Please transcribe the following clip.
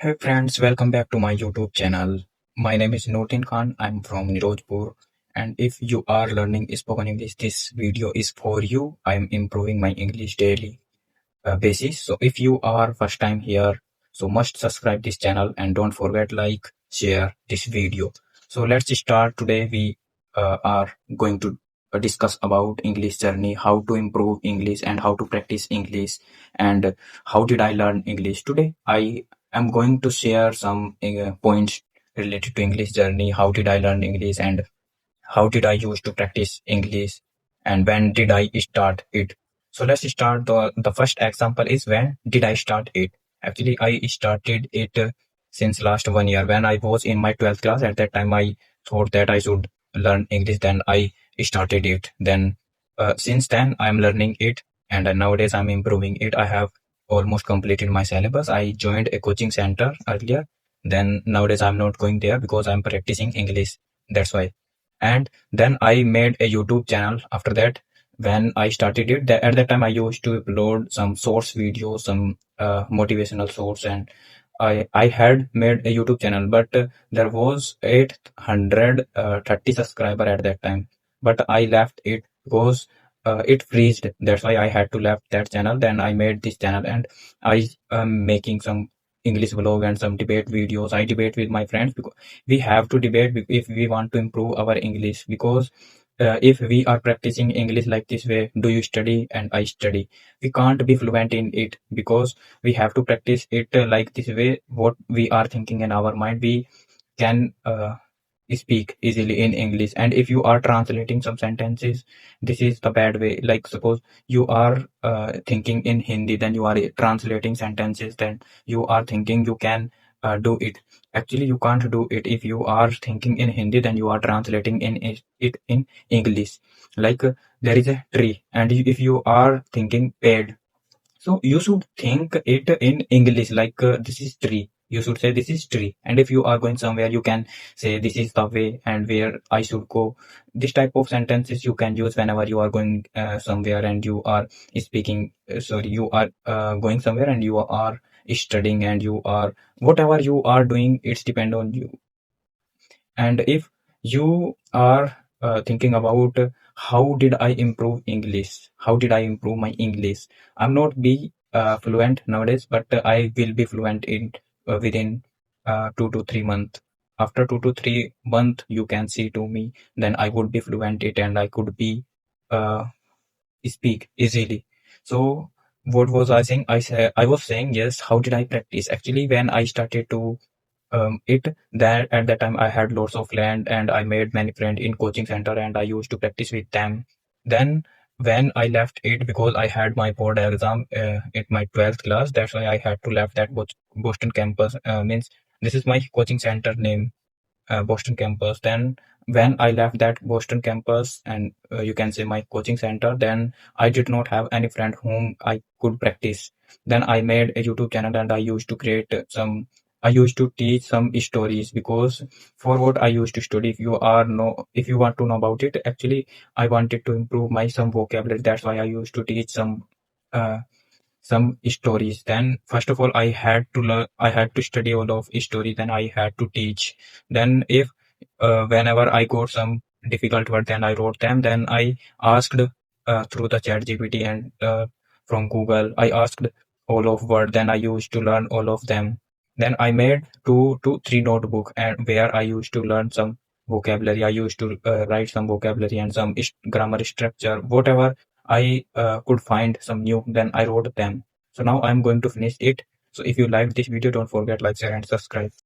Hey friends, welcome back to my YouTube channel. My name is Notin Khan. I'm from Nirojpur. And if you are learning spoken English, this video is for you. I'm improving my English daily basis. So if you are first time here, so must subscribe this channel and don't forget like, share this video. So let's start. Today we are going to discuss about English journey, how to improve English and how to practice English and how did I learn English. Today I am going to share some points related to English journey, how did I learn English and how did I use to practice English and when did I start it? So let's start. The first example is when did I start it? Actually, I started it since last 1 year when I was in my 12th class. At that time, I thought that I should learn English. Then I started it. Then since then, I'm learning it and nowadays I'm improving it. I have almost completed my syllabus. I joined a coaching center earlier. Then nowadays I'm not going there because I'm practicing English. That's why. And then I made a YouTube channel after that. When I started it, at that time I used to upload some source videos, some motivational source, and I had made a YouTube channel, but there was 830 subscriber at that time. But I left it because it freezed. That's why I had to left that channel. Then I made this channel, and I am making some English vlog and some debate videos. I debate with my friends because we have to debate if we want to improve our English, because if we are practicing English like this way, do you study and I study, we can't be fluent in it because we have to practice it like this way. What we are thinking in our mind, we can speak easily in English. And if you are translating some sentences, this is the bad way. Like suppose you are thinking in Hindi, then you are translating sentences, then you are thinking you can do it. Actually, you can't do it. If you are thinking in Hindi, then you are translating it in English. Like there is a tree, and if you are thinking paid, so you should think it in English like this is tree. You should say this is tree. And if you are going somewhere, you can say this is the way and where I should go. This type of sentences you can use whenever you are going somewhere and you are speaking. Sorry, you are going somewhere and you are studying and you are whatever you are doing. It's depend on you. And if you are thinking about how did I improve English? How did I improve my English? I'm not be fluent nowadays, but I will be fluent in within 2 to 3 months. After 2 to 3 months, you can see to me, then I would be fluent it and I could be uh, speak easily. So what was I saying? I was saying yes. How did I practice? Actually, when I started to it that at that time I had lots of land and I made many friends in coaching center and I used to practice with them. Then when I left it because I had my board exam in my 12th class, that's why I had to left that Boston campus. Means this is my coaching center name, Boston campus. Then when I left that Boston campus and you can say my coaching center, then I did not have any friend whom I could practice. Then I made a YouTube channel and I used to create some. I used to teach some stories because for what I used to study, if you want to know about it, actually I wanted to improve my some vocabulary. That's why I used to teach uh, some stories. Then first of all, I had to learn, I had to study all of story, then I had to teach. Then if whenever I got some difficult word, then I wrote them. Then I asked through the chat GPT and from Google, I asked all of word. Then I used to learn all of them. Then I made 2 to 3 notebook and where I used to learn some vocabulary. I used to write some vocabulary and some grammar structure, whatever I could find some new, then I wrote them. So now I'm going to finish it. So if you liked this video, don't forget like, share and subscribe.